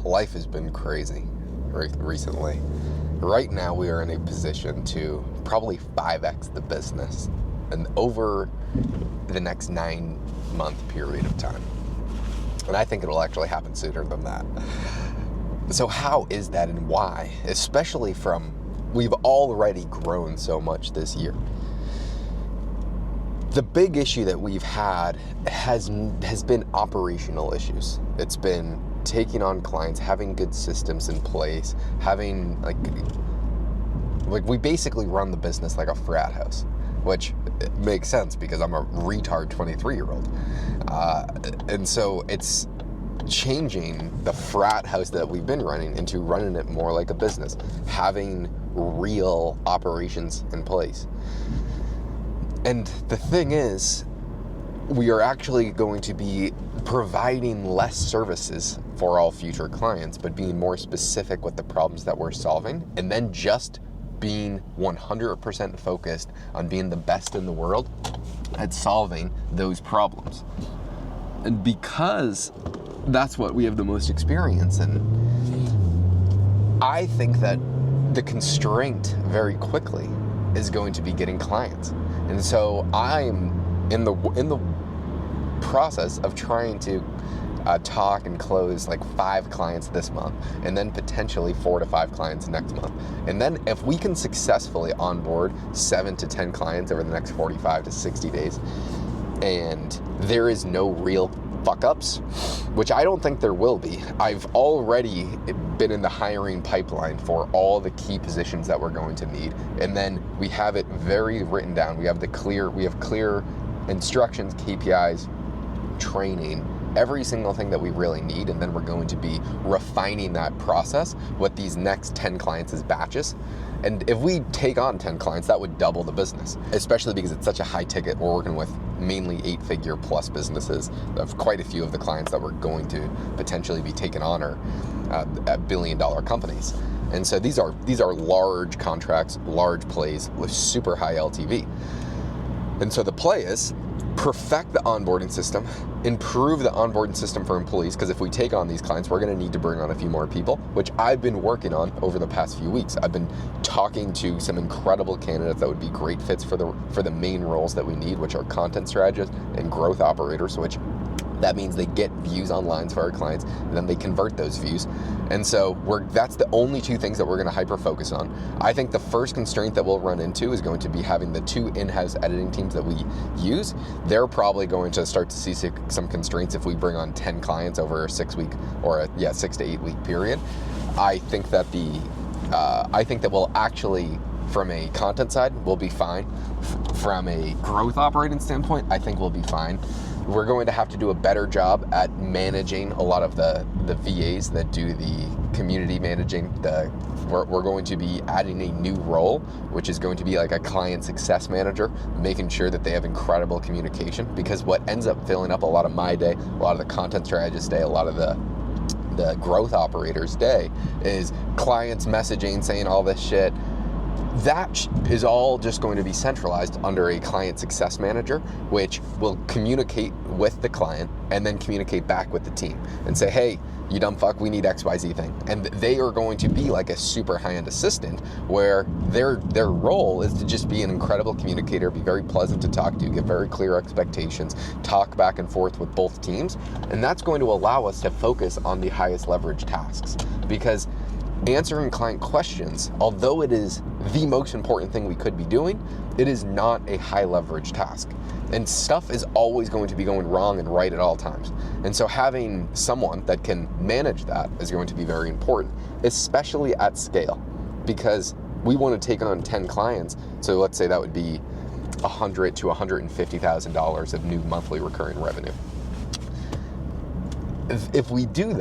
life has been crazy recently. Right now we are in a position to probably 5x the business and over the next 9-month period of time. And I think it'll actually happen sooner than that. So how is that and why? Especially we've already grown so much this year. The big issue that we've had has been operational issues. It's been taking on clients, having good systems in place, having like we basically run the business like a frat house, which makes sense because I'm a retard 23-year-old. And so it's changing the frat house that we've been running into running it more like a business, having real operations in place. And the thing is, we are actually going to be providing less services for all future clients, but being more specific with the problems that we're solving, and then just being 100% focused on being the best in the world at solving those problems. And because that's what we have the most experience in, I think that the constraint very quickly is going to be getting clients. And so I'm in the process of trying to talk and close like 5 clients this month, and then potentially 4 to 5 clients next month. And then if we can successfully onboard 7 to 10 clients over the next 45 to 60 days, and there is no real fuck-ups, which I don't think there will be. I've already been in the hiring pipeline for all the key positions that we're going to need, and then we have it very written down. We have clear instructions, KPIs, training, every single thing that we really need, and then we're going to be refining that process with these next 10 clients as batches. And if we take on 10 clients, that would double the business, especially because it's such a high ticket. We're working with mainly 8-figure plus businesses. Of quite a few of the clients that we're going to potentially be taken on are at billion-dollar companies. And so these are large contracts, large plays with super high LTV. And so the play is perfect the onboarding system, improve the onboarding system for employees, because if we take on these clients, we're going to need to bring on a few more people, which I've been working on over the past few weeks. I've been talking to some incredible candidates that would be great fits for the main roles that we need, which are content strategists and growth operators, which that means they get views online for our clients, and then they convert those views. And so that's the only 2 things that we're going to hyper focus on. I think the first constraint that we'll run into is going to be having the 2 in-house editing teams that we use. They're probably going to start to see some constraints if we bring on 10 clients over a 6-week or 6 to 8 week period. I think that we'll actually, from a content side, we'll be fine. From a growth operating standpoint, I think we'll be fine. We're going to have to do a better job at managing a lot of the VAs that do the community managing. We're going to be adding a new role, which is going to be like a client success manager, making sure that they have incredible communication, because what ends up filling up a lot of my day, a lot of the content strategist day, a lot of the growth operators day is clients messaging, saying all this shit. That is all just going to be centralized under a client success manager, which will communicate with the client and then communicate back with the team and say, hey, you dumb fuck, we need XYZ thing. And they are going to be like a super high-end assistant, where their role is to just be an incredible communicator, be very pleasant to talk to, give very clear expectations, talk back and forth with both teams. And that's going to allow us to focus on the highest leverage tasks, because answering client questions, although it is the most important thing we could be doing, it is not a high leverage task. And stuff is always going to be going wrong and right at all times. And so having someone that can manage that is going to be very important, especially at scale, because we want to take on 10 clients. So let's say that would be $100,000 to $150,000 of new monthly recurring revenue. If we do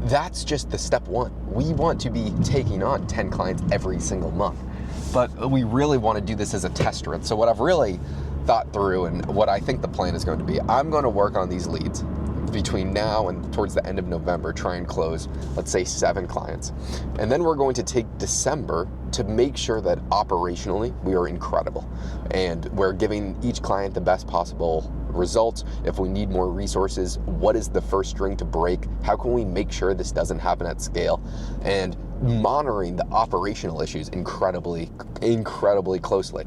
that's just the step 1. We want to be taking on 10 clients every single month, but we really want to do this as a test run. So what I've really thought through and what I think the plan is going to be, I'm going to work on these leads between now and towards the end of November, try and close, let's say, 7 clients. And then we're going to take December to make sure that operationally we are incredible. And we're giving each client the best possible results. If we need more resources, what is the first string to break? How can we make sure this doesn't happen at scale? And monitoring the operational issues incredibly closely.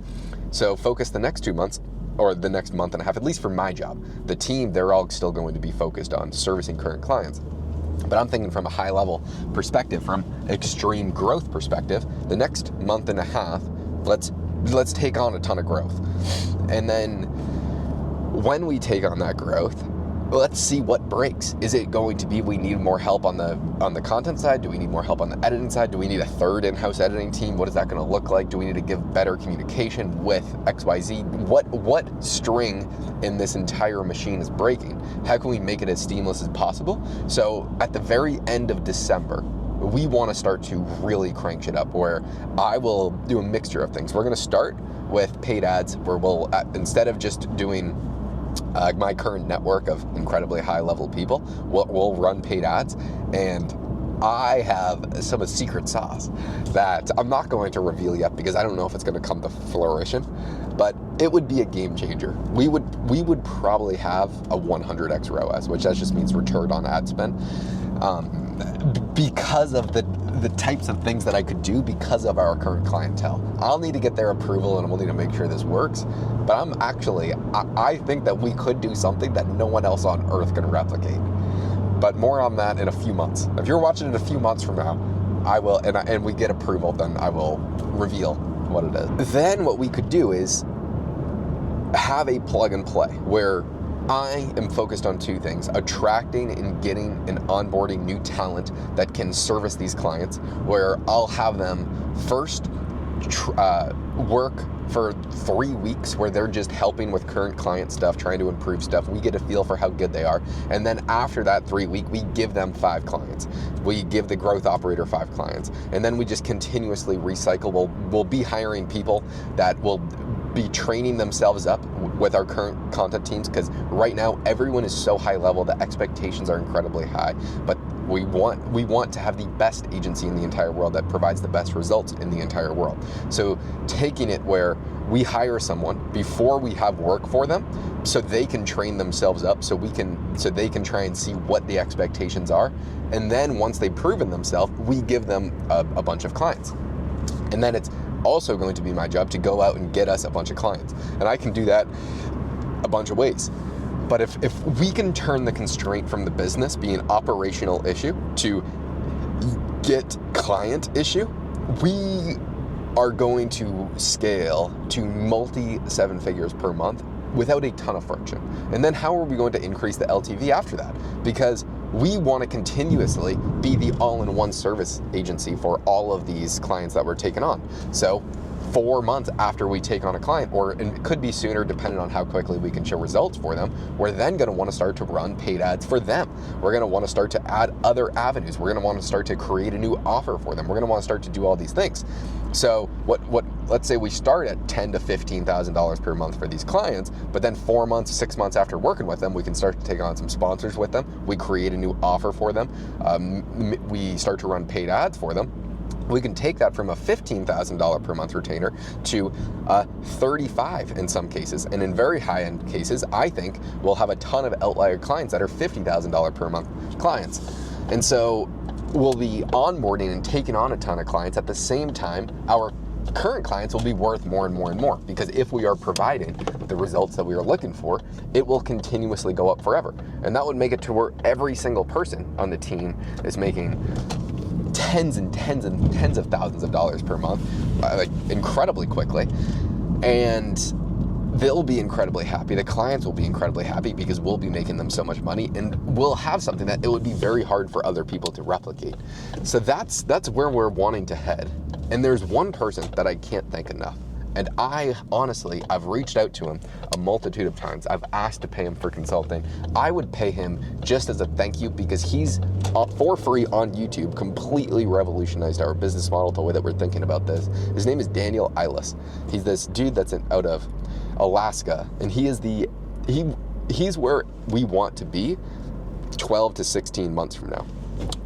So focus the next 2 months, or the next month and a half, at least for my job. The team, they're all still going to be focused on servicing current clients. But I'm thinking from a high level perspective, from extreme growth perspective, the next month and a half, let's take on a ton of growth. And then when we take on that growth, let's see what breaks. Is it going to be we need more help on the content side? Do we need more help on the editing side? Do we need a third in-house editing team? What is that going to look like? Do we need to give better communication with XYZ? What string in this entire machine is breaking? How can we make it as seamless as possible? So at the very end of December, we want to start to really crank shit up, where I will do a mixture of things. We're going to start with paid ads, where we'll, instead of just doing my current network of incredibly high level people, we'll run paid ads. And I have some secret sauce that I'm not going to reveal yet because I don't know if it's going to come to fruition, but it would be a game changer. We would probably have a 100x ROAS, which that just means return on ad spend, because of the types of things that I could do because of our current clientele. I'll need to get their approval and we'll need to make sure this works. But I think that we could do something that no one else on earth can replicate. But more on that in a few months. If you're watching it a few months from now, I will, and we get approval, then I will reveal what it is. Then what we could do is have a plug and play where I am focused on 2 things: attracting and getting and onboarding new talent that can service these clients, where I'll have them first work for 3 weeks where they're just helping with current client stuff, trying to improve stuff. We get a feel for how good they are. And then after that 3 week, we give them 5 clients. We give the growth operator 5 clients. And then we just continuously recycle. We'll be hiring people that will be training themselves up with our current content teams, because right now everyone is so high level, the expectations are incredibly high. But we want to have the best agency in the entire world that provides the best results in the entire world. So taking it where we hire someone before we have work for them, so they can train themselves up, so they can try and see what the expectations are, and then once they've proven themselves, we give them a bunch of clients. And then it's also going to be my job to go out and get us a bunch of clients, and I can do that a bunch of ways. But if we can turn the constraint from the business being an operational issue to get client issue, we are going to scale to multi-7 figures per month without a ton of friction. And then how are we going to increase the LTV after that? Because we want to continuously be the all-in-one service agency for all of these clients that we're taking on. So 4 months after we take on a client, or it could be sooner depending on how quickly we can show results for them, we're then going to want to start to run paid ads for them. We're going to want to start to add other avenues. We're going to want to start to create a new offer for them. We're going to want to start to do all these things. So let's say we start at $10,000 to $15,000 per month for these clients, but then 4 months, 6 months after working with them, we can start to take on some sponsors with them. We create a new offer for them. We start to run paid ads for them. We can take that from a $15,000 per month retainer to $35,000 in some cases. And in very high-end cases, I think we'll have a ton of outlier clients that are $50,000 per month clients. And so we'll be onboarding and taking on a ton of clients. At the same time, our current clients will be worth more and more and more, because if we are providing the results that we are looking for, it will continuously go up forever. And that would make it to where every single person on the team is making tens and tens and tens of thousands of dollars per month, like incredibly quickly. And they'll be incredibly happy. The clients will be incredibly happy because we'll be making them so much money, and we'll have something that it would be very hard for other people to replicate. So that's where we're wanting to head. And there's one person that I can't thank enough. And I've reached out to him a multitude of times. I've asked to pay him for consulting. I would pay him just as a thank you, because he's for free on YouTube, completely revolutionized our business model, the way that we're thinking about this. His name is Daniel Eilis. He's this dude that's out of Alaska, and he's where we want to be 12 to 16 months from now,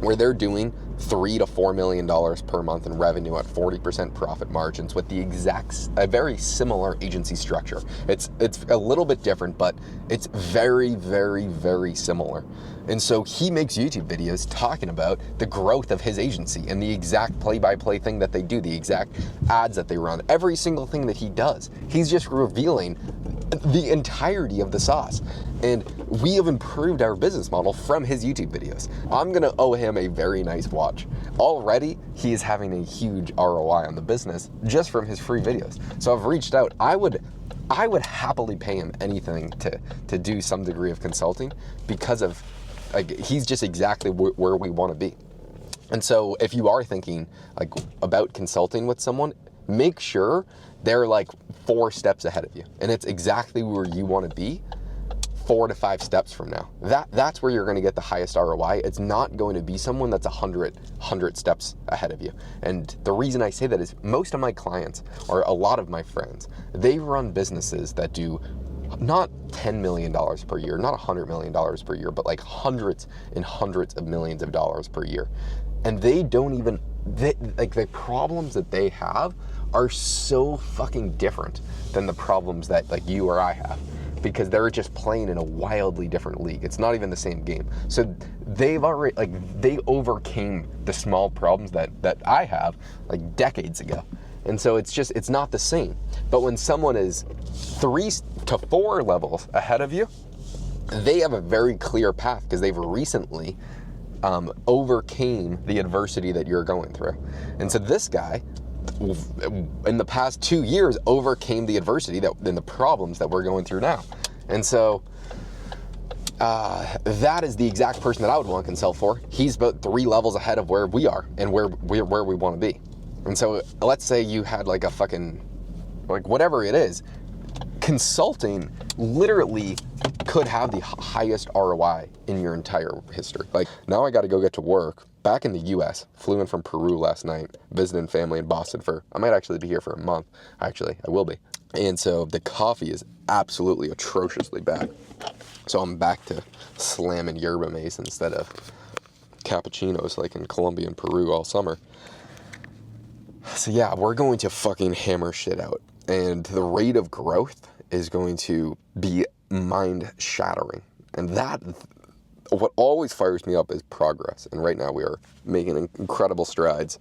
where they're doing $3 to $4 million per month in revenue at 40% profit margins with a very similar agency structure. It's a little bit different, but it's very, very, very similar. And so he makes YouTube videos talking about the growth of his agency and the exact play-by-play thing that they do, the exact ads that they run, every single thing that he does. He's just revealing the entirety of the sauce. And we have improved our business model from his YouTube videos. I'm gonna owe him a very nice watch. Already, he is having a huge ROI on the business just from his free videos. So I've reached out. I would happily pay him anything to do some degree of consulting, because of, like, he's just exactly where we want to be. And so if you are thinking like about consulting with someone, make sure they're like 4 steps ahead of you, and it's exactly where you want to be 4 to 5 steps from now. That's where you're going to get the highest ROI. It's not going to be someone that's 100 steps ahead of you. And the reason I say that is most of my clients, or a lot of my friends, they run businesses that do not $10 million per year, not $100 million per year, but like hundreds and hundreds of millions of dollars per year. And they don't even, like, the problems that they have are so fucking different than the problems that like you or I have, because they're just playing in a wildly different league. It's not even the same game. So they overcame the small problems that I have like decades ago. And so it's not the same. But when someone is 3 to 4 levels ahead of you, they have a very clear path because they've recently overcame the adversity that you're going through. And so this guy, in the past 2 years, overcame the adversity and the problems that we're going through now. And so that is the exact person that I would want to consult for. He's about 3 levels ahead of where we are and where we want to be. And so let's say you had like a fucking, like whatever it is, consulting literally could have the highest ROI in your entire history. Like, now I got to go get to work. Back in the US, flew in from Peru last night, visiting family in Boston I might actually be here for a month. Actually, I will be. And so the coffee is absolutely atrociously bad. So I'm back to slamming yerba mate instead of cappuccinos like in Colombia and Peru all summer. So yeah, we're going to fucking hammer shit out. And the rate of growth is going to be mind-shattering. And what always fires me up is progress. And right now we are making incredible strides.